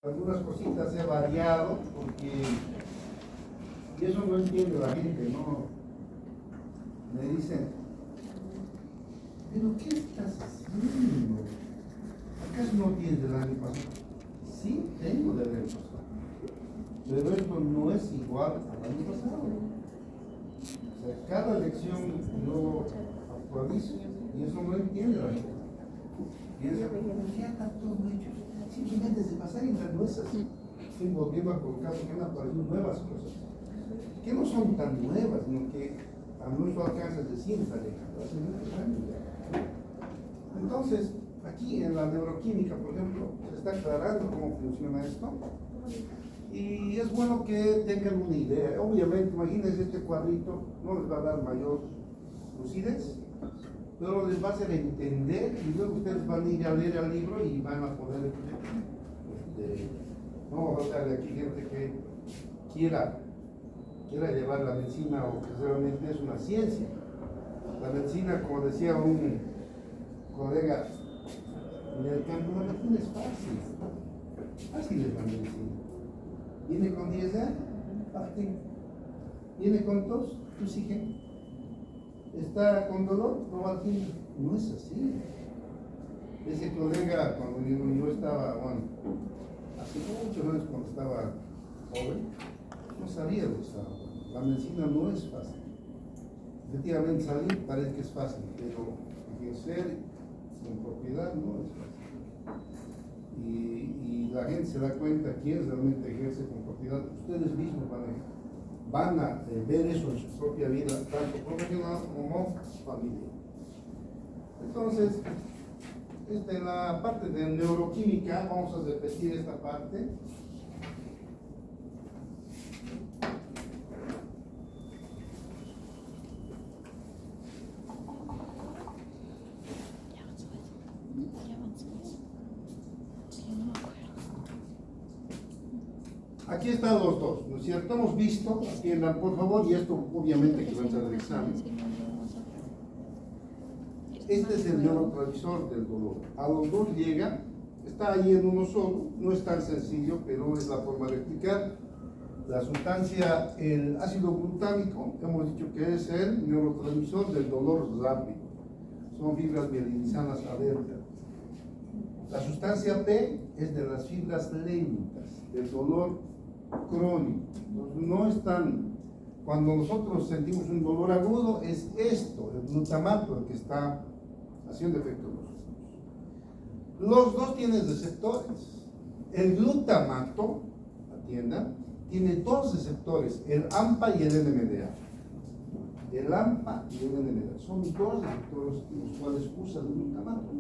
Algunas cositas he variado porque y eso no entiende la gente, no me dicen, pero ¿qué estás haciendo? ¿Acaso no tienes del año pasado? Sí, tengo del año pasado, pero esto no es igual al año pasado. O sea, cada lección yo actualizo y eso no entiende la gente. Piensa, ya está todo hecho, simplemente se pasan en las nuestras. Estoy volviendo a colocar porque han aparecido nuevas cosas, que no son tan nuevas, sino que a nuestro alcance de ciencia hace muchos años ya. Entonces, aquí en la neuroquímica, por ejemplo, se está aclarando cómo funciona esto. Y es bueno que tengan una idea. Obviamente, imagínense este cuadrito, no les va a dar mayor lucidez, pero les va a hacer entender y luego ustedes van a ir a leer el libro y van a poder, no va a faltar de aquí gente que quiera llevar la medicina o que realmente es una ciencia. La medicina, como decía un colega, en el campo la medicina es fácil es la medicina. Viene con 10 años, viene con tos, tú sigue. Está con dolor, no va al fin. No es así. Ese colega, cuando yo estaba, bueno, hace muchos años cuando estaba joven, no sabía lo que estaba. La medicina no es fácil. Efectivamente, salir parece que es fácil, pero ejercer con propiedad no es fácil. Y la gente se da cuenta quién realmente ejerce con propiedad. Ustedes mismos van a ver eso en su propia vida, tanto profesional como familiar. Entonces, en la parte de neuroquímica, vamos a repetir esta parte. Aquí están los dos, ¿no es cierto? Hemos visto, atiendan por favor, y esto obviamente que va a ser el examen. Este es el neurotransmisor del dolor. A los dos llega, está ahí en uno solo, no es tan sencillo, pero es la forma de explicar. La sustancia, el ácido glutámico, hemos dicho que es el neurotransmisor del dolor rápido. Son fibras mielinizanas abiertas. La sustancia P es de las fibras lentas, del dolor crónico. Entonces, no es tan. Cuando nosotros sentimos un dolor agudo, es esto, el glutamato, el que está haciendo efecto en nosotros. Los dos tienen receptores. El glutamato, atiendan, tiene dos receptores, el AMPA y el NMDA. El AMPA y el NMDA son dos receptores los cuales usa el glutamato.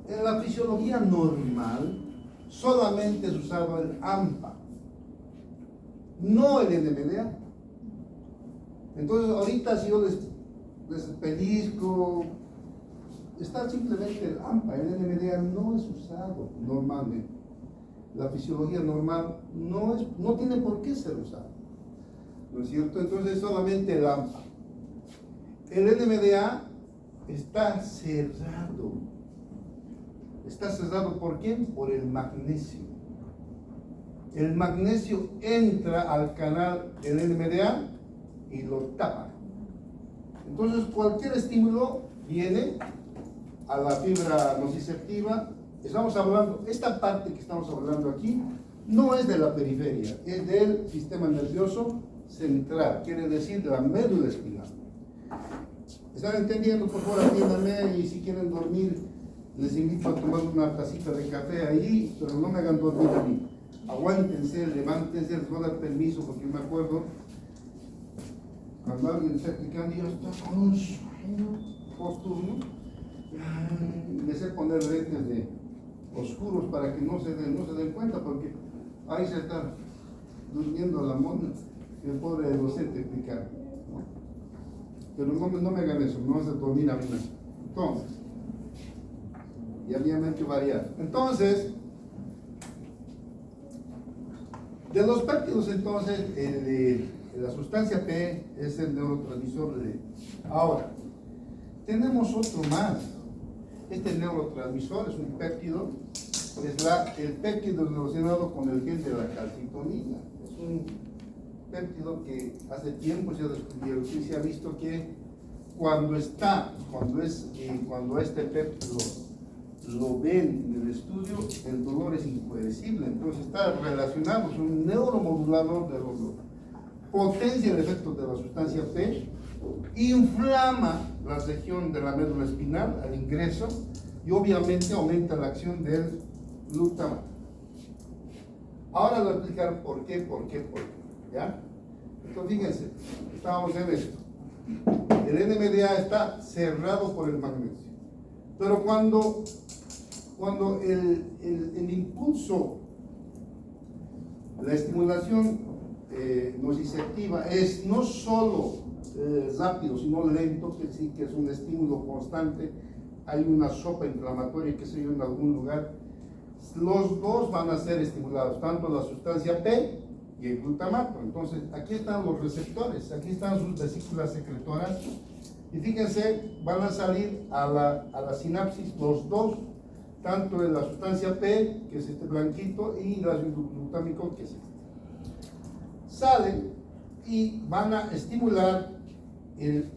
En la fisiología normal, solamente es usado el AMPA, no el NMDA. Entonces, ahorita si yo les pellizco, está simplemente el AMPA, el NMDA no es usado normalmente. La fisiología normal no tiene por qué ser usado, ¿no es cierto? Entonces, solamente el AMPA. El NMDA está cerrado. Está cerrado ¿por quién? Por el magnesio. El magnesio entra al canal del NMDA y lo tapa. Entonces cualquier estímulo viene a la fibra nociceptiva. Estamos hablando, esta parte que estamos hablando aquí no es de la periferia, es del sistema nervioso central, quiere decir la médula espinal. ¿Están entendiendo? Por favor, atiéndanme, y si quieren dormir, les invito a tomar una tacita de café ahí, pero no me hagan dormir a mí. Aguántense, levántense, les voy a dar permiso porque me acuerdo cuando alguien está explicando y yo estoy con un sueño posturno, me sé poner lentes de oscuros para que no se den cuenta, porque ahí se está durmiendo la mona, el pobre docente explicando, ¿no? Pero no me hagan eso, no vas a dormir a mí. Entonces, y había hecho variar. Entonces, de los péptidos, entonces, la sustancia P es el neurotransmisor de. Ahora, tenemos otro más. Este neurotransmisor es un péptido es el péptido relacionado con el gen de la calcitonina. Es un péptido que hace tiempo se ha descubierto y se ha visto que cuando este péptido lo ven en el estudio, el dolor es impredecible. Entonces está relacionado, es un neuromodulador del dolor. Potencia el efecto de la sustancia P, inflama la región de la médula espinal al ingreso y obviamente aumenta la acción del glutamato. Ahora voy a explicar por qué, ¿ya? Entonces fíjense, estábamos en esto. El NMDA está cerrado por el magnesio, pero cuando el impulso, la estimulación nociceptiva es no solo rápido, sino lento, que sí que es un estímulo constante, hay una sopa inflamatoria que se dio en algún lugar, los dos van a ser estimulados, tanto la sustancia P y el glutamato. Entonces aquí están los receptores, aquí están sus vesículas secretoras y fíjense, van a salir a la sinapsis los dos, tanto de la sustancia P, que es este blanquito, y el ácido glutámico, que es este. Salen y van a estimular el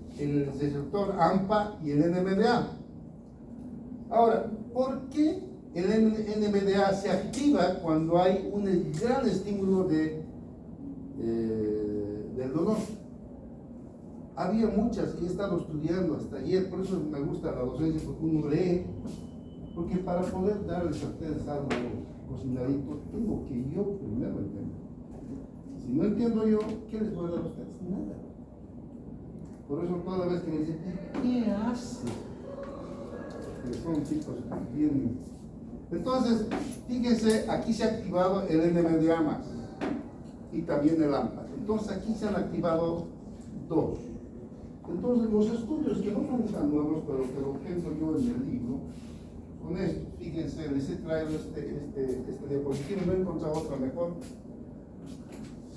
receptor AMPA y el NMDA. Ahora, ¿por qué el NMDA se activa cuando hay un gran estímulo del dolor? Había muchas, y he estado estudiando hasta ayer, por eso me gusta la docencia, porque uno lee, porque para poder darles a ustedes algo cocinadito, tengo que yo primero entender. Si no entiendo yo, ¿qué les voy a dar a ustedes? Nada. Por eso toda vez que me dicen, ¿qué hace? Que son chicos bien. Entonces, fíjense, aquí se ha activado el NMDA más y también el AMPA. Entonces aquí se han activado dos. Entonces los estudios que no son tan nuevos, pero que lo tengo yo en el libro, son estos. Fíjense, les he traído este diapositivo, no he encontrado otra mejor.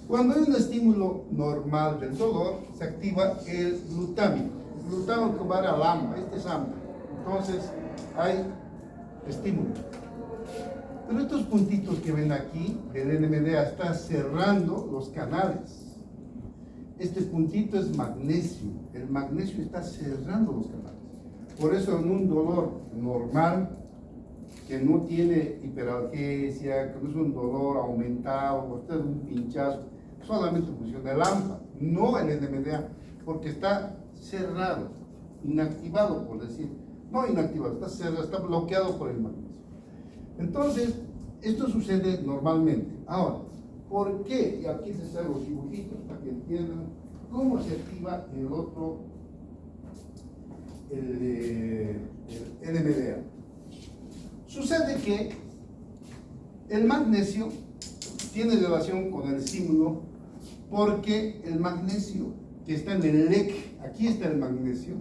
Cuando hay un estímulo normal del dolor, se activa el glutámico. El glutámico va al AMPA, este es AMPA. Entonces hay estímulo. Pero estos puntitos que ven aquí del NMDA está cerrando los canales. Este puntito es magnesio. El magnesio está cerrando los canales. Por eso en un dolor normal, que no tiene hiperalgesia, que no es un dolor aumentado, o usted un pinchazo, solamente funciona el AMPA, no el NMDA, porque está cerrado, inactivado, por decir. No inactivado, está cerrado, está bloqueado por el magnesio. Entonces, esto sucede normalmente. Ahora, ¿por qué? Y aquí se están los dibujitos para que entiendan cómo se activa el otro, el NMDA. Sucede que el magnesio tiene relación con el estímulo porque el magnesio que está en el LEC, aquí está el magnesio,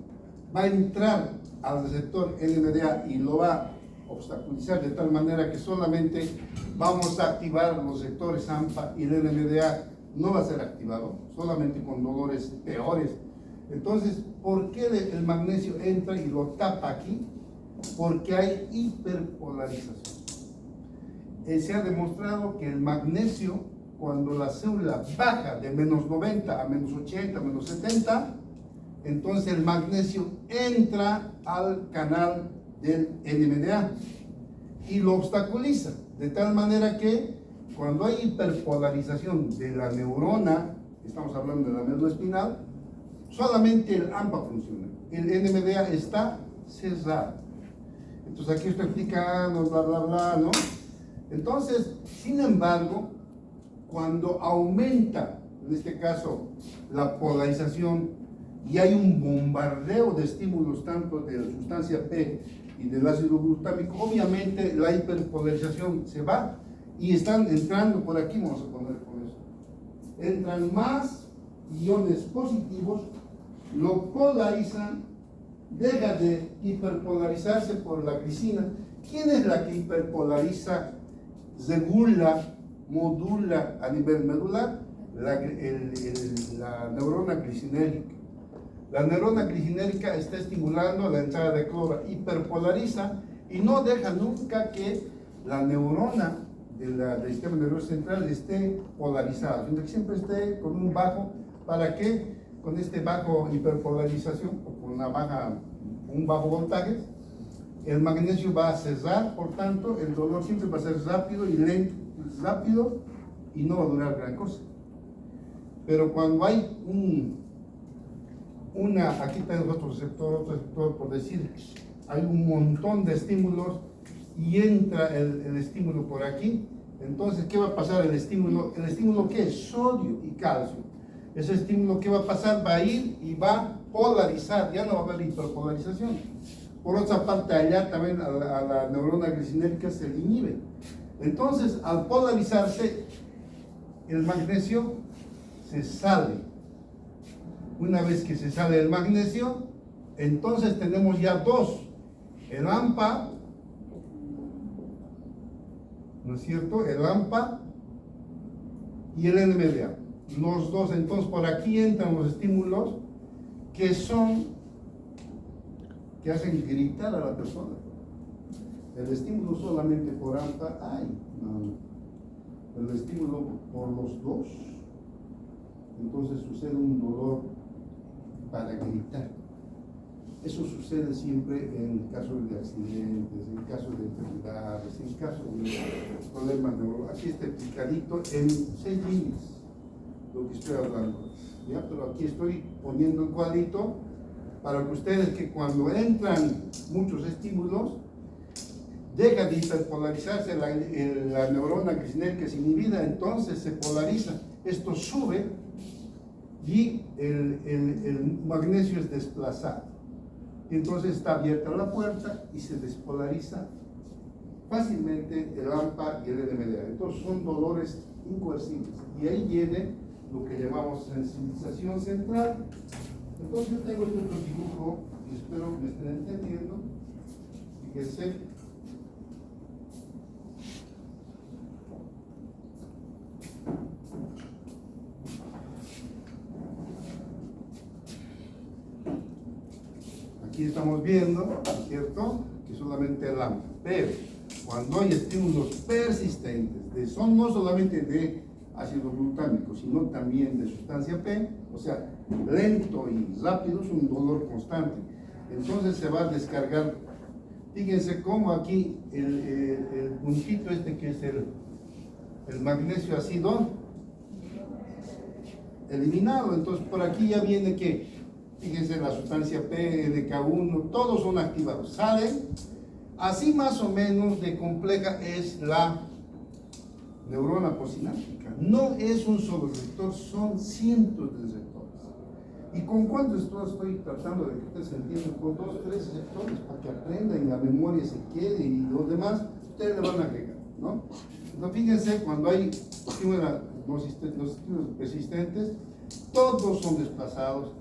va a entrar al receptor NMDA y lo va a obstaculizar de tal manera que solamente vamos a activar los receptores AMPA y el NMDA no va a ser activado, solamente con dolores peores. Entonces, ¿por qué el magnesio entra y lo tapa aquí? Porque hay hiperpolarización. Se ha demostrado que el magnesio, cuando la célula baja de menos 90 a menos 80, menos 70, entonces el magnesio entra al canal del NMDA y lo obstaculiza, de tal manera que cuando hay hiperpolarización de la neurona, estamos hablando de la médula espinal, solamente el AMPA funciona, el NMDA está cerrado. Entonces aquí estoy explicando, bla, bla, bla, ¿no? Entonces, sin embargo, cuando aumenta, en este caso, la polarización y hay un bombardeo de estímulos tanto de la sustancia P y del ácido glutámico, obviamente la hiperpolarización se va y están entrando por aquí, vamos a poner con eso, entran más iones positivos, lo polarizan, deja de hiperpolarizarse por la glicina. ¿Quién es la que hiperpolariza, regula, modula a nivel medular? La neurona glicinérgica. La neurona glicinérgica está estimulando la entrada de cloro, hiperpolariza y no deja nunca que la neurona del sistema nervioso central esté polarizada, sino que siempre esté con un bajo. ¿Para qué? Con este bajo hiperpolarización o con un bajo voltaje, el magnesio va a cesar, por tanto, el dolor siempre va a ser rápido y lento, rápido y no va a durar gran cosa. Pero cuando hay aquí tenemos otro receptor, por decir, hay un montón de estímulos y entra el estímulo por aquí, entonces, ¿qué va a pasar? El estímulo, ¿qué es? Sodio y calcio. Ese estímulo, ¿qué va a pasar? Va a ir y va a polarizar, ya no va a haber hiperpolarización. Por otra parte, allá también a la neurona glicinérgica se le inhibe. Entonces, al polarizarse, el magnesio se sale. Una vez que se sale el magnesio, entonces tenemos ya dos, el AMPA, ¿no es cierto? El AMPA y el NMDA. Los dos, entonces por aquí entran los estímulos que hacen gritar a la persona. El estímulo solamente por AMPA, el estímulo por los dos, entonces sucede un dolor para gritar. Eso sucede siempre en casos de accidentes, en casos de enfermedades, en casos de problemas neurológicos. Aquí está explicadito en 6 líneas lo que estoy hablando, ¿ya? Pero aquí estoy poniendo el cuadrito para que ustedes, que cuando entran muchos estímulos, deja de hiperpolarizarse la neurona glicinérgica es inhibida, entonces se polariza, esto sube y el magnesio es desplazado. Y entonces está abierta la puerta y se despolariza fácilmente el AMPA y el NMDA. Entonces son dolores incoercibles. Y ahí viene lo que llamamos sensibilización central. Entonces yo tengo este otro dibujo y espero que me estén entendiendo. Fíjense. Aquí estamos viendo, ¿cierto?, que solamente el AMPA. Pero cuando hay estímulos persistentes, son no solamente de ácido glutámico, sino también de sustancia P, o sea, lento y rápido, es un dolor constante. Entonces se va a descargar. Fíjense cómo aquí el puntito este que es el magnesio ha sido eliminado. Entonces por aquí ya viene que, fíjense, la sustancia P, NK1, todos son activados, salen. Así más o menos de compleja es la neurona postsináptica. No es un solo receptor, son cientos de receptores. ¿Y con cuántos estoy tratando de que ustedes entiendan? Con 2 o 3 receptores, para que aprendan y la memoria se quede y los demás, ustedes le van a agregar, ¿no? Entonces, fíjense, cuando hay los estímulos persistentes, todos son desplazados,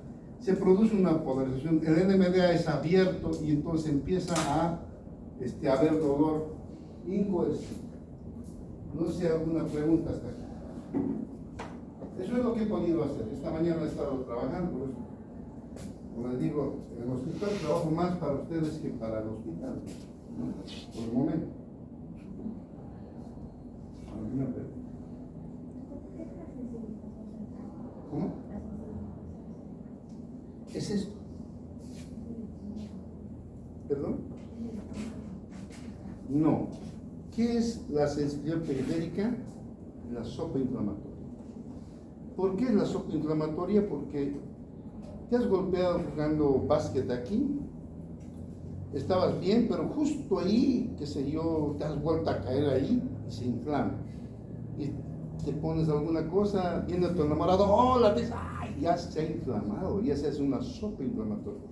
se produce una polarización, el NMDA es abierto y entonces empieza a haber dolor incoercible. No sé si hay alguna pregunta hasta aquí. Eso es lo que he podido hacer. Esta mañana he estado trabajando, por eso, como les digo, en el hospital trabajo más para ustedes que para el hospital, ¿no? Por el momento. ¿Alguna pregunta? ¿Cómo? ¿Es esto? ¿Perdón? No. ¿Qué es la sensibilidad periférica? La sopa inflamatoria. ¿Por qué es la sopa inflamatoria? Porque te has golpeado jugando básquet aquí, estabas bien, pero justo ahí, qué sé yo, te has vuelto a caer ahí y se inflama. Y te pones alguna cosa, viene a tu enamorado, hola, ¡ay! Ya se ha inflamado, ya se hace una sopa inflamatoria.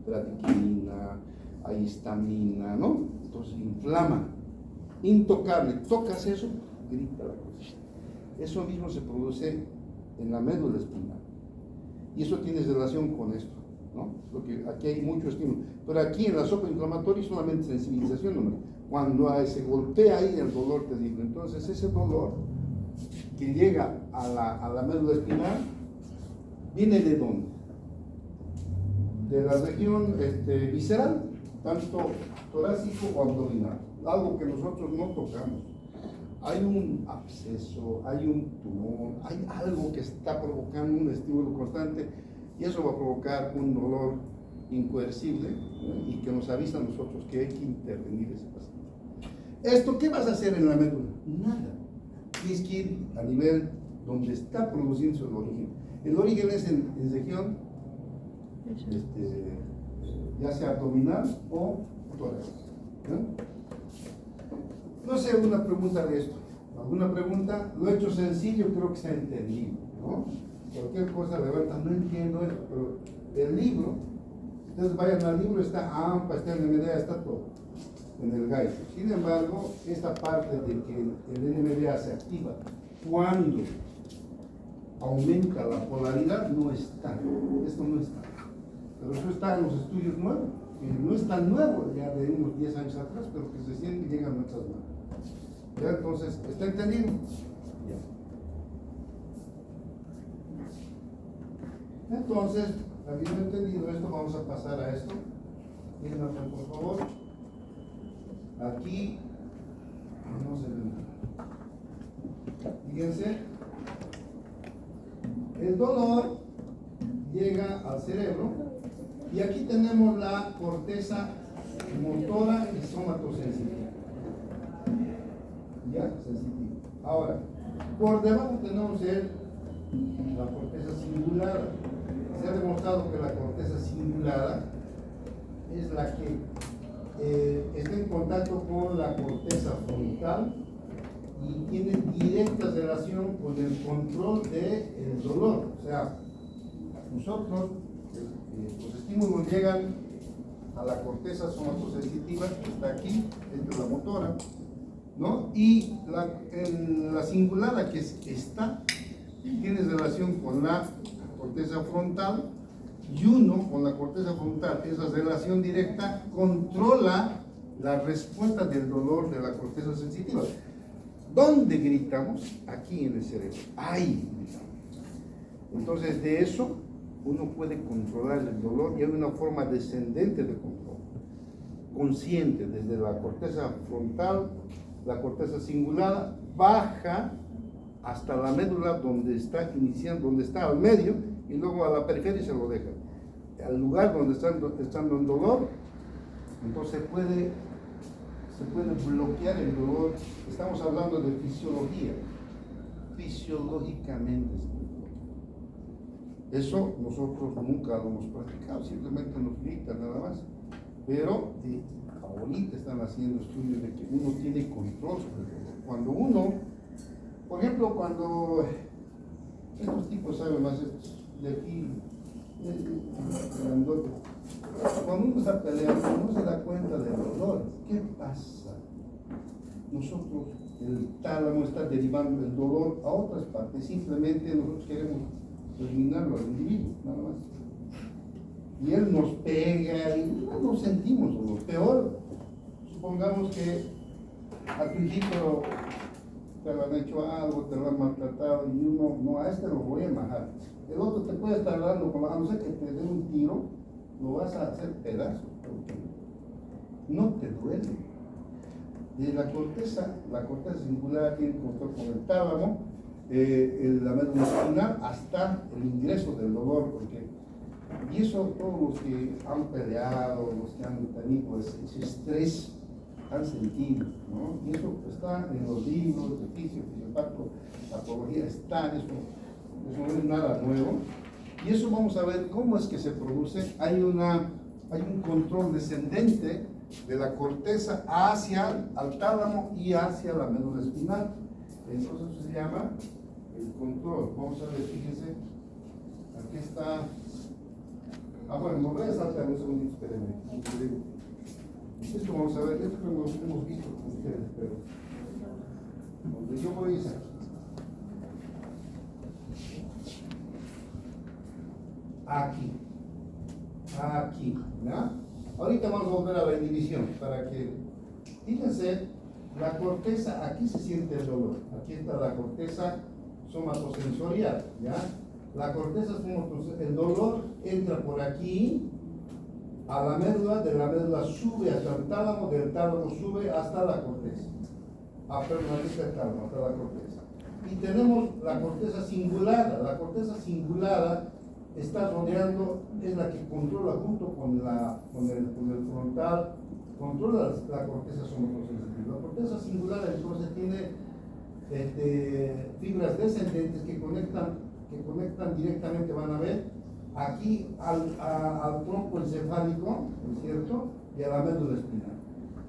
Bradiquina, hay histamina, ¿no? Entonces inflama, intocable, tocas eso, grita la cosa. Eso mismo se produce en la médula espinal. Y eso tiene relación con esto, ¿no? Porque aquí hay mucho estímulo. Pero aquí en la sopa inflamatoria solamente sensibilización, ¿no? Cuando se golpea ahí el dolor terrible. Entonces ese dolor que llega a la médula espinal, ¿viene de dónde? De la región visceral, tanto torácico o abdominal. algo que nosotros no tocamos. Hay un absceso, hay un tumor, hay algo que está provocando un estímulo constante y eso va a provocar un dolor incoercible, ¿no? Y que nos avisa a nosotros que hay que intervenir ese paciente. ¿Esto qué vas a hacer en la médula? Nada. Tienes que ir a nivel donde está produciendo el origen. El origen es en región, ya sea abdominal o tórax. No sé, alguna pregunta de esto. ¿Alguna pregunta? Lo he hecho sencillo, creo que se ha entendido, ¿no? Cualquier cosa levanta, no entiendo esto, pero el libro, ustedes vayan al libro, está AMPA, está en NMDA, está todo en el guide. Sin embargo, esta parte de que el NMDA se activa cuando aumenta la polaridad no está. Esto no está. Pero eso está en los estudios nuevos. No es tan nuevo, ya de unos 10 años atrás, pero que recién llega a nuestras manos. ¿Ya? Entonces, ¿está entendido? Ya. Entonces, habiendo entendido esto, vamos a pasar a esto. Miren, por favor. Aquí no se ve nada. Fíjense, el dolor llega al cerebro y aquí tenemos la corteza motora y somatosensitiva. ¿Ya? Sensitiva. Ahora, por debajo tenemos la corteza cingulada. Se ha demostrado que la corteza cingulada es la que está en contacto con la corteza frontal y tiene directa relación con el control del dolor. O sea, nosotros, los estímulos llegan a la corteza somatosensitiva, que está aquí, esta es la motora, ¿no? Y la cingulada que está, tiene relación con la corteza frontal, y uno con la corteza frontal, esa relación directa controla la respuesta del dolor de la corteza sensitiva. ¿Dónde gritamos? Aquí en el cerebro. Ahí gritamos. Entonces, de eso uno puede controlar el dolor y hay una forma descendente de control. Consciente, desde la corteza frontal, la corteza cingulada, baja hasta la médula donde está iniciando, donde está al medio, y luego a la periferia se lo deja. Al lugar donde estando en dolor, entonces se puede bloquear el dolor. Estamos hablando de fisiología. Fisiológicamente se bloquea. Eso nosotros nunca lo hemos practicado, simplemente nos gritan nada más. Pero ahorita están haciendo estudios de que uno tiene control sobre el dolor. Cuando uno, por ejemplo, cuando estos tipos saben más de aquí, cuando uno está peleando, no se da cuenta del dolor. ¿Qué pasa? Nosotros, el tálamo está derivando el dolor a otras partes. Simplemente nosotros queremos eliminarlo al individuo, nada más. Y él nos pega y no nos sentimos dolor. Peor, supongamos que a tu hijito te lo han hecho algo, te lo han maltratado y uno, no, a este lo voy a matar. El otro te puede estar dando, a no ser que te dé un tiro, lo vas a hacer pedazos, no te duele. De la corteza cingulada tiene control con el tálamo, la médula espinal, hasta el ingreso del dolor, y eso todos los que han peleado, los que han tenido ese estrés, han sentido, ¿no? Y eso está en los libros de fisiopatología, está, eso no es nada nuevo. Y eso vamos a ver cómo es que se produce. Hay un control descendente de la corteza hacia el tálamo y hacia la médula espinal. Entonces eso se llama el control. Vamos a ver, fíjense, aquí está. Bueno, me voy a saltar un segundito, espérenme. Esto vamos a ver, esto lo hemos visto con ustedes, pero donde yo voy es aquí, ¿ya? Ahorita vamos a volver a la indivisión para que, fíjense, la corteza, aquí se siente el dolor, aquí está la corteza somatosensorial, ¿ya? La corteza somatosensorial, el dolor entra por aquí a la médula, de la médula sube hasta el tálamo, del tálamo sube hasta la corteza. Permanece el tálamo, hasta la corteza. Y tenemos la corteza cingulada. La corteza cingulada está rodeando, es la que controla junto con el frontal, controla la corteza somatosensitiva. La corteza cingulada entonces tiene fibras descendentes que conectan directamente, van a ver, aquí al tronco encefálico, ¿no es cierto? Y a la médula espinal.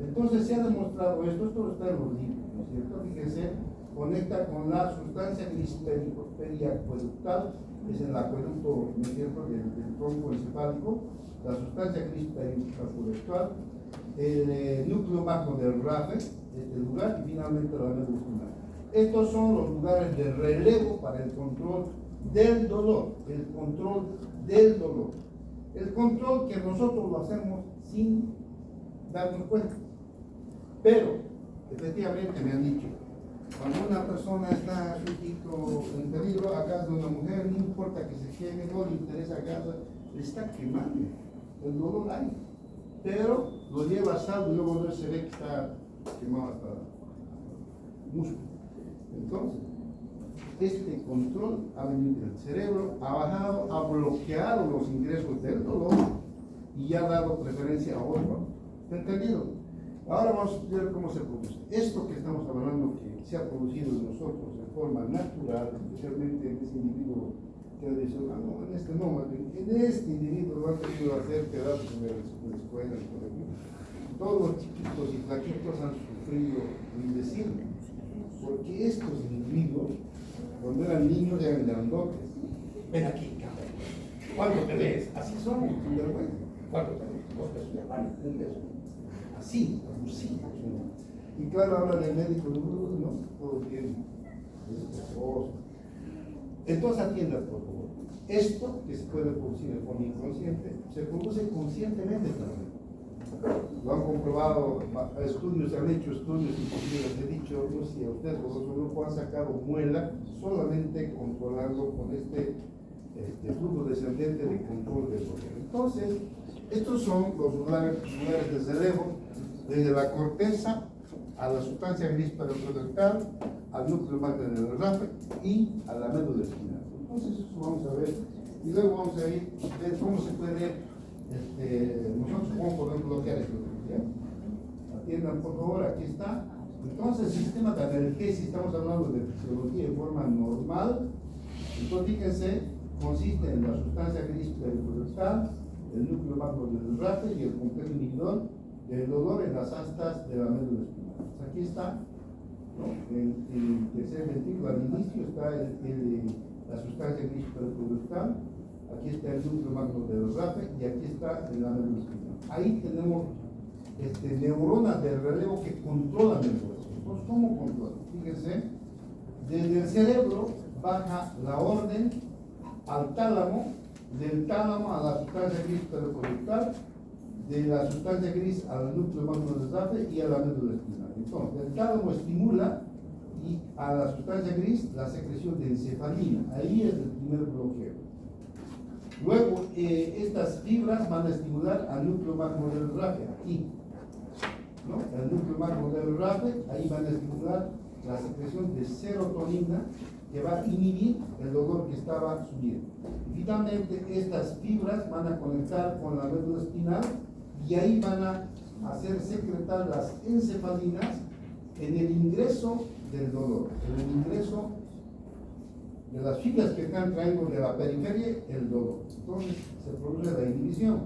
Entonces se ha demostrado esto está en los libros, ¿no es cierto? Fíjense, conecta con la sustancia gris periacueductal, es el acueducto, ¿no es cierto?, del tronco encefálico, la sustancia gris periacueductal, el núcleo magno del RAFE, este lugar, y finalmente la médula espinal. Estos son los lugares de relevo para el control del dolor, el control del dolor. El control que nosotros lo hacemos sin darnos cuenta. Pero, efectivamente me han dicho, cuando una persona está un poquito en peligro a casa de una mujer, no importa que se queme, no le interesa a casa, le está quemando. El dolor hay. Pero lo lleva a salvo y luego se ve que está quemado hasta el músculo. Entonces, este control ha venido del cerebro, ha bajado, ha bloqueado los ingresos del dolor y ha dado preferencia a órganos. ¿Está entendido? Ahora vamos a ver cómo se produce. Esto que estamos hablando, que se ha producido en nosotros de forma natural, especialmente en ese individuo que dice, no, en este no, en este individuo lo han querido hacer pedazos en la escuela, en el colegio. Todos los chiquitos y flaquitos han sufrido indecible, porque estos individuos, cuando eran niños, eran grandotes. Ven aquí, cabrón. ¿Cuánto te ves? Así somos, sin vergüenza. ¿Cuánto te ves? 2 pesos, vale, 1 peso. Así, abusivos. Y claro, habla del médico, no, todo bien. Es esposo. Entonces atiendan, por favor. Esto que se puede producir de forma inconsciente, se produce conscientemente también. Lo han comprobado, estudios, se han hecho estudios, inclusive les he dicho, no sé si a ustedes o los grupos han sacado muela solamente controlando con este flujo descendente de control del dolor. Entonces, estos son los lugares de relevo, desde la corteza a la sustancia gris periacueductal, al núcleo magno del RAFE y a la médula espinal. Entonces, eso vamos a ver, y luego vamos a ir a ver cómo se puede nosotros cómo podemos bloquear esto. ¿Ya? Atiendan por favor, aquí está. Entonces, el sistema de analgesia, estamos hablando de fisiología en forma normal. Entonces, fíjense, consiste en la sustancia gris periacueductal, el núcleo magno del RAFE y el complejo inhibidor del dolor en las astas de la médula espinal. Pues aquí está, ¿no? El tercer ventrículo al inicio está la sustancia gris periacueductal. Aquí está el núcleo magno del RAFE y aquí está la médula espinal. Ahí tenemos neuronas de relevo que controlan el dolor. Entonces, ¿cómo controlan? Fíjense, desde el cerebro baja la orden al tálamo, del tálamo a la sustancia gris periacueductal, de la sustancia gris al núcleo magno del RAFE y a la médula espinal. Entonces, el tálamo estimula y a la sustancia gris la secreción de encefalina. Ahí es el primer bloqueo. Luego, estas fibras van a estimular al núcleo magno del RAFE, aquí, ¿no? El núcleo magno del RAFE, ahí van a estimular la secreción de serotonina que va a inhibir el dolor que estaba subiendo. Y finalmente, estas fibras van a conectar con la médula espinal y ahí van a hacer secretar las encefalinas en el ingreso del dolor, en el ingreso de las fibras que están trayendo de la periferia el dolor. Entonces se produce la inhibición.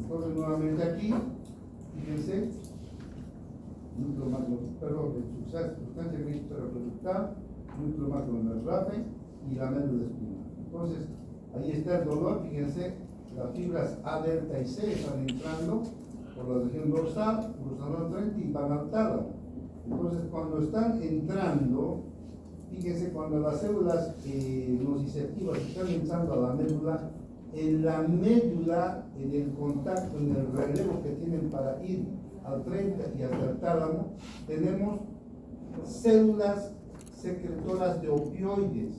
Entonces nuevamente aquí, fíjense, núcleo magno, perdón, de sustancia gris periacueductal, núcleo magno del RAFE y la médula espinal. Entonces ahí está el dolor, fíjense, las fibras A, delta y C están entrando por la región dorsal, cruzando al frente y van al tálamo. Entonces cuando están entrando, fíjense, cuando las células nociceptivas están entrando a la médula, en la médula, en el contacto, en el relevo que tienen para ir al frente y hacia el tálamo, tenemos células secretoras de opioides.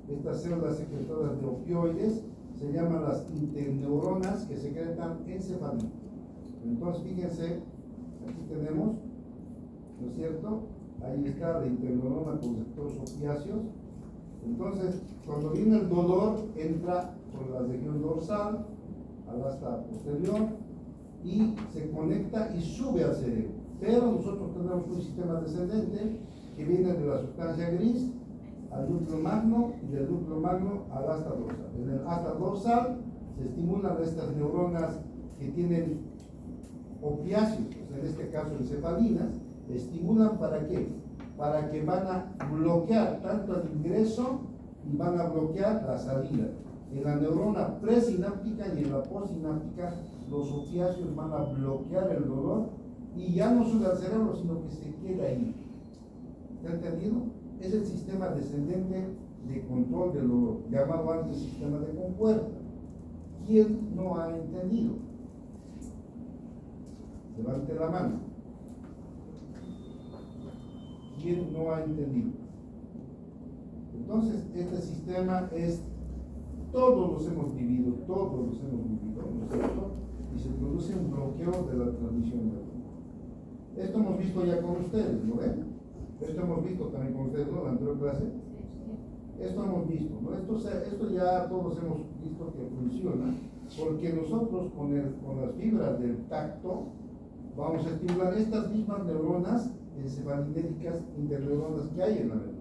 Estas células secretoras de opioides se llaman las interneuronas que secretan encefalina. Entonces, fíjense, aquí tenemos, ¿no es cierto? Ahí está la interneurona con receptores opiáceos. Entonces, cuando viene el dolor, entra por la región dorsal al asta posterior y se conecta y sube al cerebro. Pero nosotros tenemos un sistema descendente que viene de la sustancia gris al núcleo magno y del núcleo magno al asta dorsal. En el asta dorsal se estimulan estas neuronas que tienen opiáceos, en este caso encefalinas. ¿Estimulan para qué? Para que van a bloquear tanto el ingreso y van a bloquear la salida. En la neurona presináptica y en la postsináptica, los opiáceos van a bloquear el dolor y ya no sube al cerebro, sino que se queda ahí. ¿Está entendido? Es el sistema descendente de control del dolor, llamado antes sistema de compuerta. ¿Quién no ha entendido? Levante la mano. ¿Quién no ha entendido? Entonces, este sistema es, todos los hemos vivido, ¿no es cierto? Y se produce un bloqueo de la transmisión del dolor. Esto hemos visto ya con ustedes, ¿no ven? Esto hemos visto también con ustedes, ¿no? En la anterior clase. Esto hemos visto, ¿no? Esto ya todos hemos visto que funciona, porque nosotros con las fibras del tacto vamos a estimular estas mismas neuronas encefalitéricas interneuronas que hay en la médula.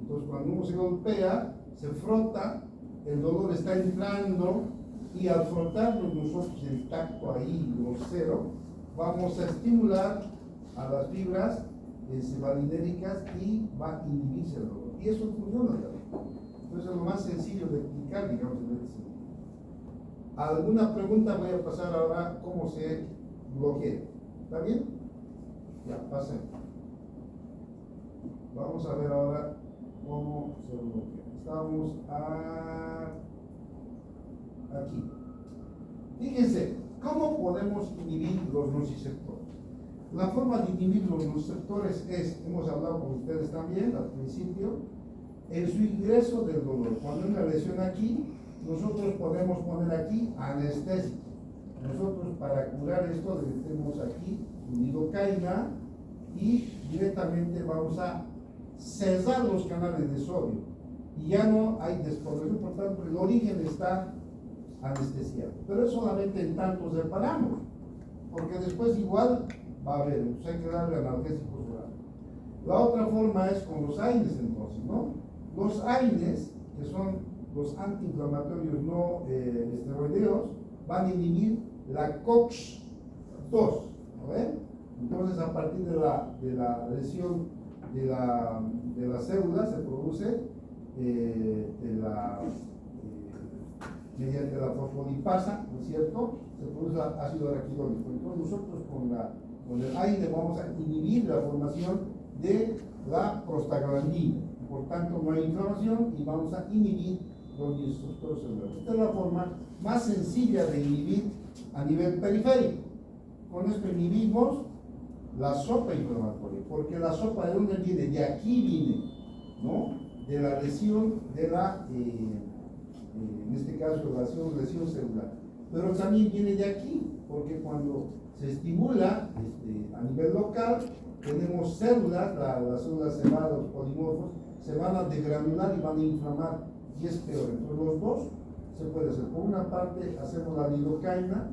Entonces, cuando uno se golpea, se frota, el dolor está entrando y al frotarnos nosotros el tacto ahí grosero, vamos a estimular a las fibras encefalitéricas y va a inhibirse el dolor. Y eso funciona también. Entonces, es lo más sencillo de explicar, digamos, en este sentido. ¿Alguna pregunta? Voy a pasar ahora cómo se bloquea. ¿Está bien? Ya, pasen. Vamos a ver ahora cómo se bloquea. Estamos aquí. Fíjense, ¿cómo podemos inhibir los nociceptores? La forma de inhibir los nociceptores es, hemos hablado con ustedes también al principio, en su ingreso del dolor. Cuando hay una lesión aquí, nosotros podemos poner aquí anestésico. Nosotros para curar esto le metemos aquí lidocaína y directamente vamos a cesar los canales de sodio y ya no hay descongestión, por tanto el origen está anestesiado, pero es solamente en tanto separamos, porque después igual va a haber, entonces hay que darle analgésicos orales. La otra forma es con los AINES entonces, ¿no? Los AINES, que son los antiinflamatorios no esteroideos, van a inhibir la COX-2, ¿no ven? Entonces, a partir de la lesión de la célula se produce mediante la fosfolipasa, ¿no es cierto? Se produce ácido araquidónico. Entonces, nosotros con el AINE vamos a inhibir la formación de la prostaglandina. Por tanto, no hay inflamación y vamos a inhibir los disruptores celulares. Esta es la forma más sencilla de inhibir a nivel periférico. Con esto inhibimos la sopa inflamatoria, porque la sopa de dónde viene, de aquí viene, ¿no? De la lesión de en este caso lesión celular, pero también viene de aquí, porque cuando se estimula a nivel local, tenemos células, las células se van, los polimorfos, se van a degranular y van a inflamar, y es peor. Entonces los dos se puede hacer. Por una parte hacemos la lidocaína,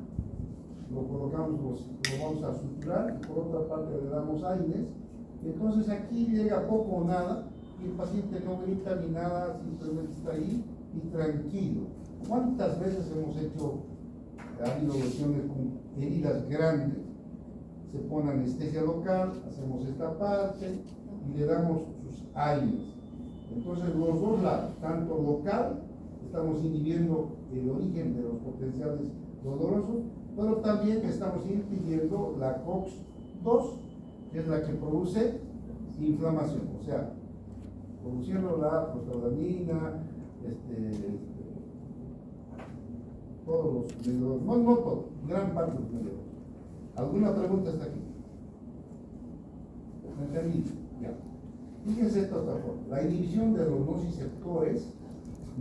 lo colocamos, lo vamos a suturar, y por otra parte le damos AINES. Entonces aquí llega poco o nada, y el paciente no grita ni nada, simplemente está ahí y tranquilo. ¿Cuántas veces hemos hecho, ha habido lesiones con heridas grandes? Se pone anestesia local, hacemos esta parte y le damos sus AINES. Entonces los dos lados, tanto local, estamos inhibiendo el origen de los potenciales dolorosos, pero también estamos impidiendo la COX-2, que es la que produce inflamación, o sea, produciendo la prostaglandina, todos los mediadores, no todos, gran parte de los mediadores. ¿Alguna pregunta hasta aquí? ¿Me entendí? Ya. Fíjense esta otra forma. La inhibición de los nociceptores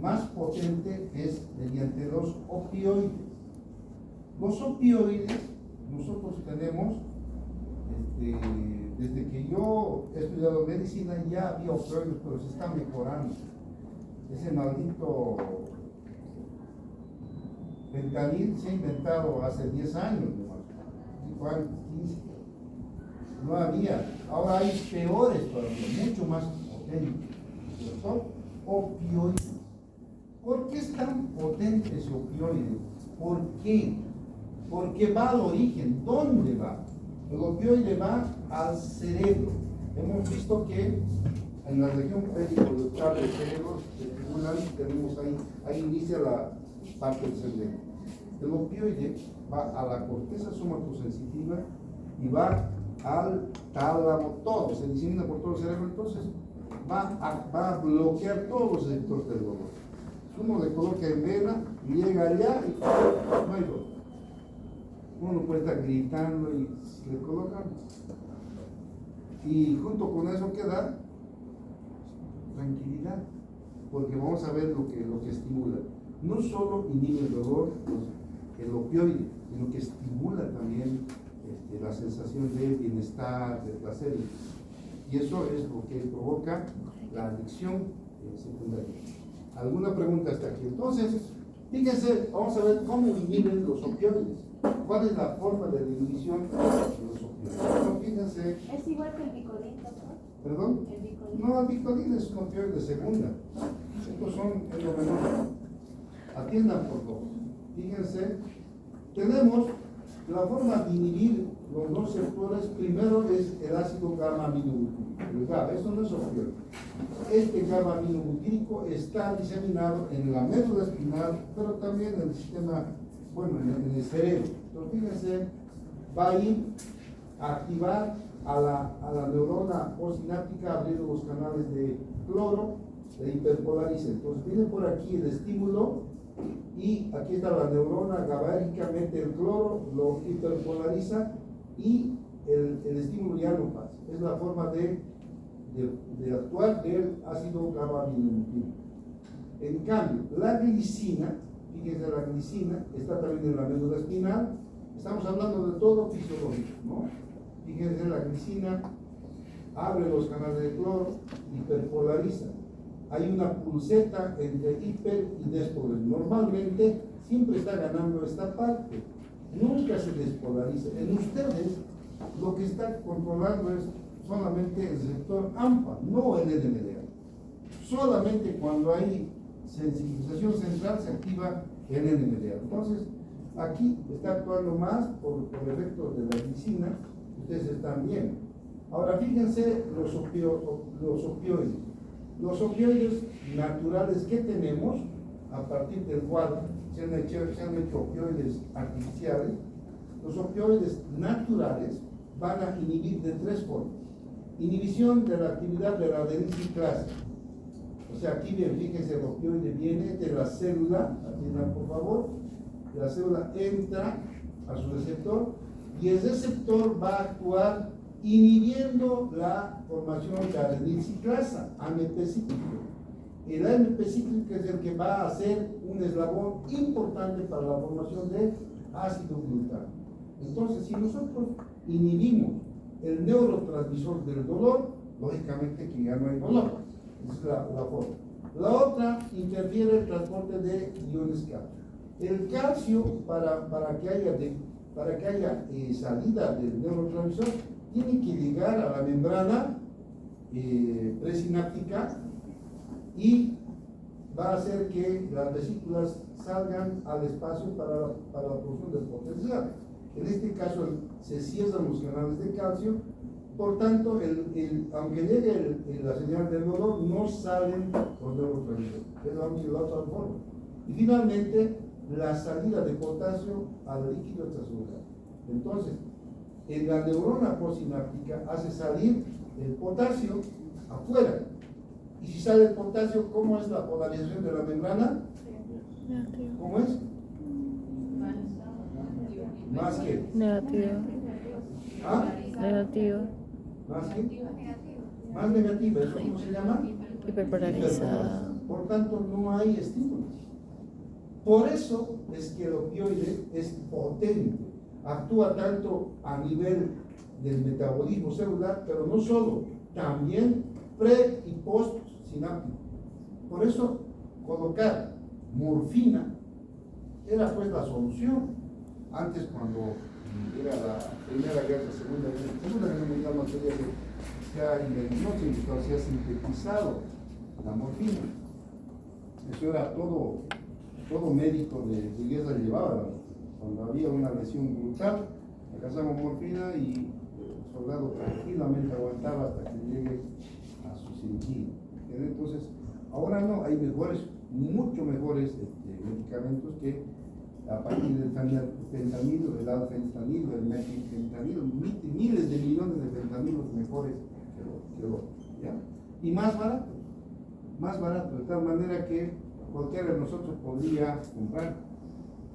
más potente es mediante los opioides. Los opioides, nosotros tenemos, desde que yo he estudiado medicina ya había opioides, pero se están mejorando. Ese maldito fentanil se ha inventado hace 10 años, 5 años, 15. No había. Ahora hay peores todavía, mucho más potentes. Son opioides. ¿Por qué es tan potente ese opioide? ¿Por qué? Porque va al origen. ¿Dónde va? El opioide va al cerebro. Hemos visto que en la región periodontal del cerebro, tenemos ahí inicia la parte del cerebro. El opioide va a la corteza somatosensitiva y va al tálamo, todo, se disemina por todo el cerebro, entonces va a bloquear todos los receptores del dolor. Uno le coloca en vena, llega allá y no hay dolor. Uno puede estar gritando y le colocan. Y junto con eso queda tranquilidad, porque vamos a ver lo que estimula. No solo inhibe el dolor, pues, el opioide, sino que estimula también la sensación de bienestar, de placer. Y eso es lo que provoca la adicción secundaria. ¿Alguna pregunta hasta aquí? Entonces, fíjense, vamos a ver cómo inhiben los opioides. ¿Cuál es la forma de inhibición de los opioides? No, fíjense. ¿Es igual que el Vicodin, doctor? ¿Perdón? El Vicodin. No, el Vicodin es un opioide de segunda. Estos son en lo menor. Atiendan por favor. Fíjense, tenemos la forma de inhibir los dos receptores. Primero es el ácido gamma-aminobutírico. El GABA, eso no es opioide. Este gamma-aminobutírico está diseminado en la médula espinal, pero también en el sistema, bueno, en el cerebro. Entonces, fíjense, va a ir a activar a la neurona postsináptica, abriendo los canales de cloro, de hiperpolariza. Entonces, viene por aquí el estímulo y aquí está la neurona GABAérgica, mete el cloro, lo hiperpolariza y el estímulo ya no pasa. Es la forma de actuar del ácido gamma-aminobutírico. En cambio, la glicina, fíjense, la glicina está también en la médula espinal. Estamos hablando de todo fisiológico, ¿no? Fíjense, la glicina abre los canales de cloro, hiperpolariza. Hay una pulseta entre hiper y despolarización. Normalmente siempre está ganando esta parte, nunca se despolariza. En ustedes lo que está controlando es solamente el receptor AMPA, no el NMDA. Solamente cuando hay sensibilización central se activa el NMDA. Entonces, aquí está actuando más por efecto de la glicina. Ustedes están bien. Ahora fíjense los opioides. Los opioides naturales que tenemos, a partir del cual se han hecho opioides artificiales, los opioides naturales van a inhibir de 3 formas. Inhibición de la actividad de la adenosiclasa. O sea, aquí bien, fíjense, el opioide viene de la célula, atiendan por favor, la célula entra a su receptor y el receptor va a actuar inhibiendo la formación de adenosiclasa, AMP cíclico. El AMP cíclico es el que va a ser un eslabón importante para la formación de ácido glutano. Entonces, si nosotros inhibimos el neurotransmisor del dolor, lógicamente que ya no hay dolor. Esa es la forma. La otra, interfiere el transporte de iones calcio. El calcio, para que haya salida del neurotransmisor, tiene que llegar a la membrana presináptica y va a hacer que las vesículas salgan al espacio para la producción del potencial. En este caso se cierran los canales de calcio, por tanto, aunque llegue la señal del dolor, no salen los neurotransmisores. Es la otra forma. Y finalmente, la salida de potasio al líquido extracelular. Entonces, en la neurona postsináptica hace salir el potasio afuera. Y si sale el potasio, ¿cómo es la polarización de la membrana? ¿Cómo es? ¿Más que? Negativo. ¿Ah? Negativo. ¿Más que? Más negativa. ¿Eso cómo se llama? Hiperpolarizada. por tanto no hay estímulos. Por eso es que el opioide es potente, actúa tanto a nivel del metabolismo celular, pero no solo, también pre y post sináptico. Por eso colocar morfina era pues la solución. Antes, cuando era la Primera Guerra, Segunda Guerra Mundial, no sería que se ha sintetizado la morfina. Eso era todo médico de guerra llevaba. Cuando había una lesión brutal, alcanzamos morfina y el soldado tranquilamente aguantaba hasta que llegue a su cirugía. Entonces, ahora no, hay mucho mejores medicamentos que a partir del fentanilo, del alfentanilo, del metilfentanilo, miles de millones de fentanilos mejores que los, ¿ya? Y más barato, de tal manera que cualquiera de nosotros podría comprar,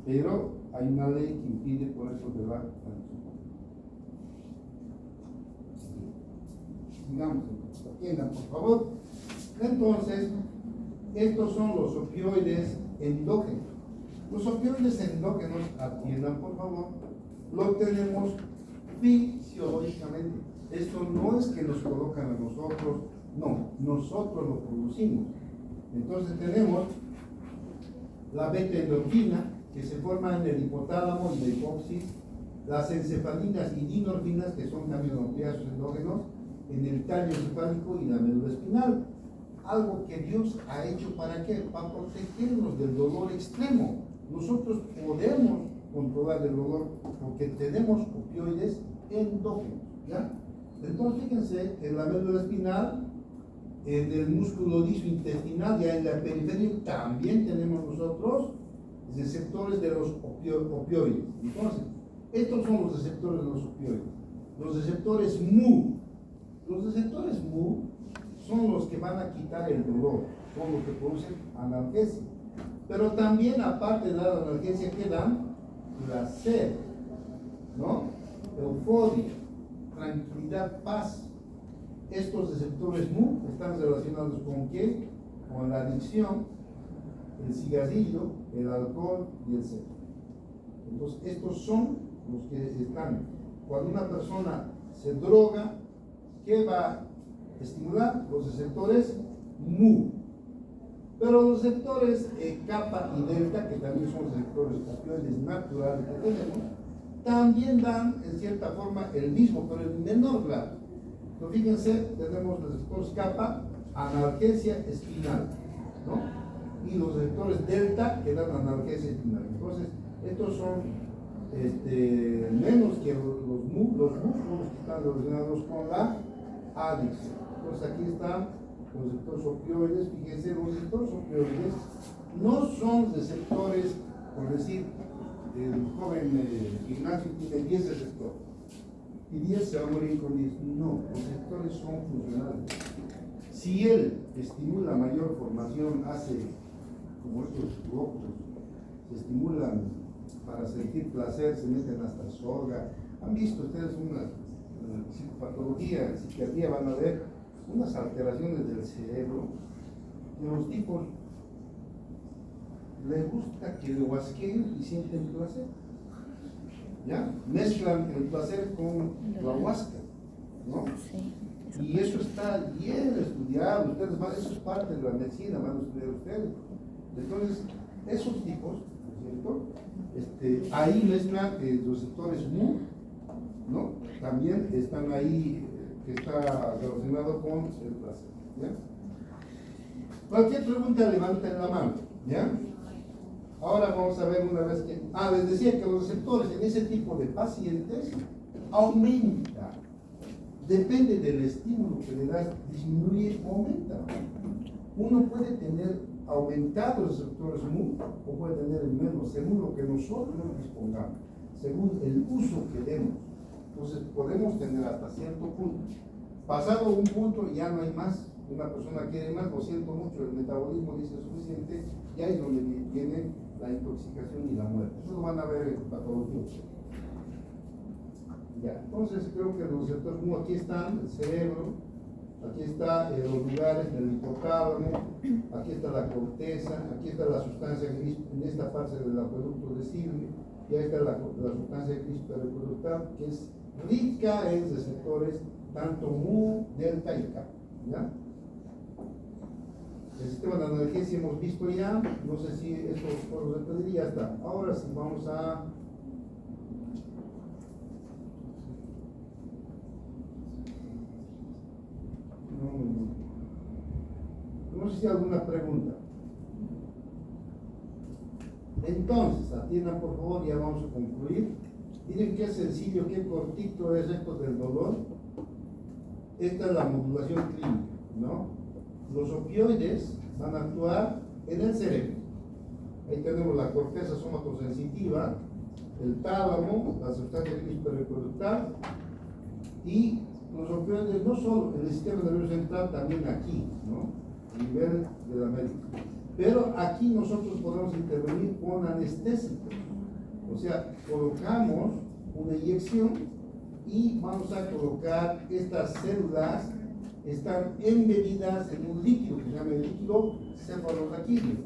pero hay una ley que impide por eso de la digamos, atiendan por favor. Entonces, estos son los opioides endógenos. Los opioides endógenos, atiendan por favor, lo tenemos fisiológicamente. Esto no es que nos colocan a nosotros, no, nosotros lo producimos. Entonces tenemos la beta-endorfina, que se forma en el hipotálamo y la hipófisis, las encefalinas y dinorfinas, que son también opiáceos endógenos, en el tallo encefálico y la médula espinal. Algo que Dios ha hecho ¿para qué? Para protegernos del dolor extremo. Nosotros podemos controlar el dolor porque tenemos opioides endógenos, ¿ya? Entonces fíjense, en la médula espinal, en el músculo liso intestinal, ya en la periferia, también tenemos nosotros receptores de los opioides. Entonces, estos son los receptores de los opioides. Los receptores MU. Los receptores MU son los que van a quitar el dolor, son los que producen analgesia. Pero también, aparte de la analgesia, ¿qué dan? Placer, ¿no? Euforia, tranquilidad, paz. Estos receptores MU están relacionados con ¿qué? Con la adicción, el cigarrillo, el alcohol y el sexo. Entonces, estos son los que están. Cuando una persona se droga, ¿qué va a estimular? Los receptores MU. Pero los receptores kappa y delta, que también son receptores opioides naturales que tenemos, también dan en cierta forma el mismo, pero en menor grado. Entonces, fíjense, tenemos los receptores kappa, analgesia espinal, ¿no? Y los receptores delta que dan analgesia espinal. Entonces, estos son menos que los músculos que están relacionados con la adicción. Entonces, aquí están los receptores opioides. Fíjense, los receptores opioides no son receptores, por decir, el joven Ignacio tiene 10 receptores y 10 se va a morir con 10. No, los receptores son funcionales. Si él estimula mayor formación, hace como estos locos, se estimulan para sentir placer, se meten hasta sorga. ¿Han visto ustedes una psicopatología, en psiquiatría van a ver unas alteraciones del cerebro? Y a los tipos les gusta que le huasqueen y sienten placer. ¿Ya? Mezclan el placer con la huasca, ¿no? Sí, y eso está bien estudiado. Eso es parte de la medicina, van a estudiar ustedes. Entonces, esos tipos, ¿no es cierto? Ahí mezclan los sectores MU, ¿no? También están ahí, que está relacionado con el placer, ¿ya? Cualquier pregunta levanten la mano, ¿ya? Ahora vamos a ver una vez que... les decía que los receptores en ese tipo de pacientes aumenta. Depende del estímulo que le das, disminuye o aumenta. Uno puede tener aumentados los receptores MU o puede tener menos, según lo que nosotros dispongamos, según el uso que demos. Entonces podemos tener hasta cierto punto. Pasado un punto ya no hay más. Una persona quiere más, lo siento mucho, el metabolismo dice suficiente, ya es donde viene la intoxicación y la muerte. Eso lo van a ver en patología. Ya, entonces creo que los receptores MU aquí están, el cerebro, Aquí está los lugares del hipotálamo, aquí está la corteza, aquí está la sustancia gris en esta parte del acueducto de Silvio, y ahí está la sustancia gris periconductal, que es rica en receptores tanto mu, delta y K. ¿Ya? El sistema de analgesia hemos visto ya, no sé si esto os puedo repetir, ya está. Ahora sí vamos a no sé si hay alguna pregunta. Entonces, atiendan por favor, ya vamos a concluir. Miren qué sencillo, qué cortito es esto del dolor. Esta es la modulación clínica, ¿no? Los opioides van a actuar en el cerebro. Ahí tenemos la corteza somatosensitiva, el tálamo, la sustancia gris periconductal, y los opioides no solo en el sistema nervioso central, también aquí, ¿no? A nivel de la médula. Pero aquí nosotros podemos intervenir con anestésicos. O sea, colocamos una inyección y vamos a colocar estas células, están embebidas en un líquido que se llama el líquido cefalorraquídeo.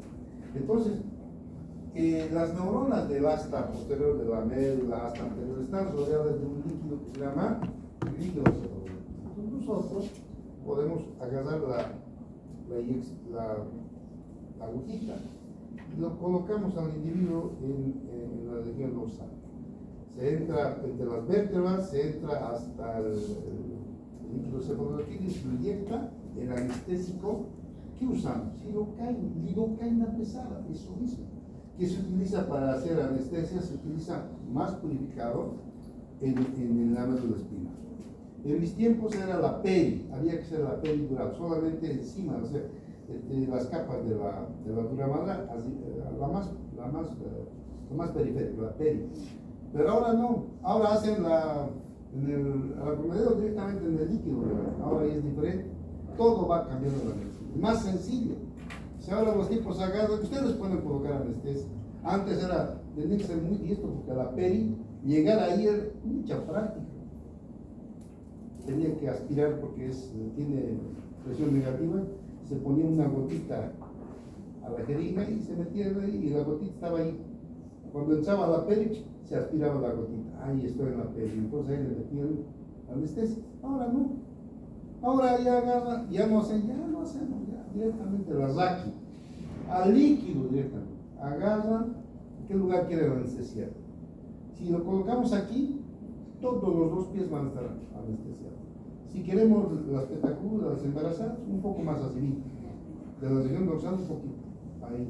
Entonces, las neuronas del asta posterior de la médula, asta anterior, están rodeadas de un líquido que se llama líquido cefalorraquídeo. Entonces nosotros podemos agarrar la agujita y lo colocamos al individuo en la región dorsal. Se entra entre las vértebras, se entra hasta el líquido cefalorraquídeo, se inyecta el anestésico. ¿Qué usamos? Lidocaína pesada, eso mismo, que se utiliza para hacer anestesia, se utiliza más purificado en la médula espinal. En mis tiempos era la peri, había que ser la peridural, solamente encima, o sea, las capas de la dura madera, la más periférica, la peri. Pero ahora no, ahora hacen al acomodador directamente en el líquido, ahora es diferente, todo va cambiando la medicina, más sencillo. Si ahora los tipos agarran, ustedes pueden colocar anestesia. Antes tenía que ser muy diestro porque la peri, llegar ahí era mucha práctica. Tenía que aspirar porque tiene presión negativa, se ponía una gotita a la jeringa y se metía ahí y la gotita estaba ahí. Cuando entraba la peri, se aspiraba la gotita. Ahí estoy en la peri. Entonces ahí le metían anestesia. Ahora no. Ahora ya no hacemos, ya directamente la raqui, al líquido directamente. Agarran, ¿en qué lugar quieren anestesiar? Si lo colocamos aquí, todos los dos pies van a estar anestesiados. Si queremos las petacudas, las embarazadas, un poco más así, de la región dorsal un poquito, ahí.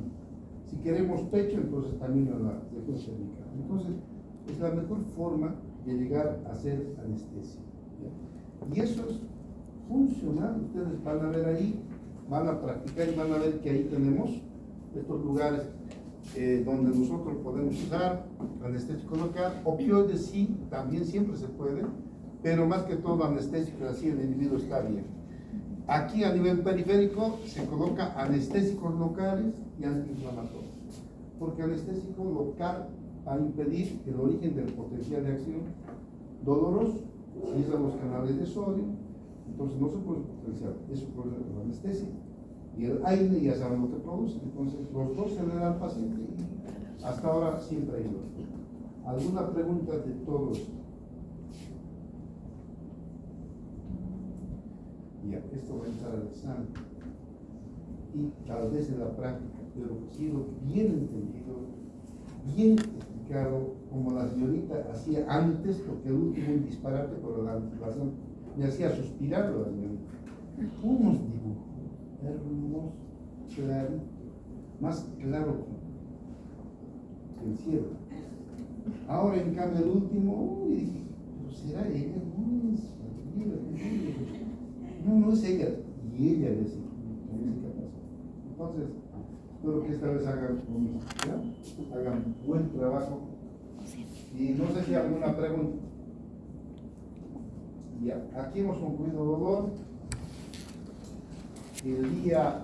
Si queremos pecho, entonces también a la región cervical. Entonces, es la mejor forma de llegar a hacer anestesia. ¿Ya? Y eso es funcional. Ustedes van a ver ahí, van a practicar y van a ver que ahí tenemos estos lugares donde nosotros podemos usar anestésico local. Opioides sí, también siempre se puede, pero más que todo anestésico, así el individuo está bien. Aquí a nivel periférico se coloca anestésicos locales y antiinflamatorios, porque anestésico local va a impedir el origen del potencial de acción doloroso, cierran los canales de sodio, entonces no se puede potenciar, eso produce la anestesia. Y el aire ya saben lo que produce, entonces los dos se le dan al paciente y hasta ahora siempre hay dos. ¿Alguna pregunta de todos? Ya, esto va a entrar al examen y tal vez en la práctica, pero quiero bien entendido, bien explicado, como la señorita hacía antes, porque el último disparate por la anticipación me hacía suspirar la señorita. Unos dibujos hermosos, claritos, más claro que el cielo. Ahora en cambio el último, uy, dije, ¿pero será ella? No es ella, y ella es entonces, espero que esta vez hagan buen trabajo. Y no sé si hay alguna pregunta. Ya, aquí hemos concluido dolor. El día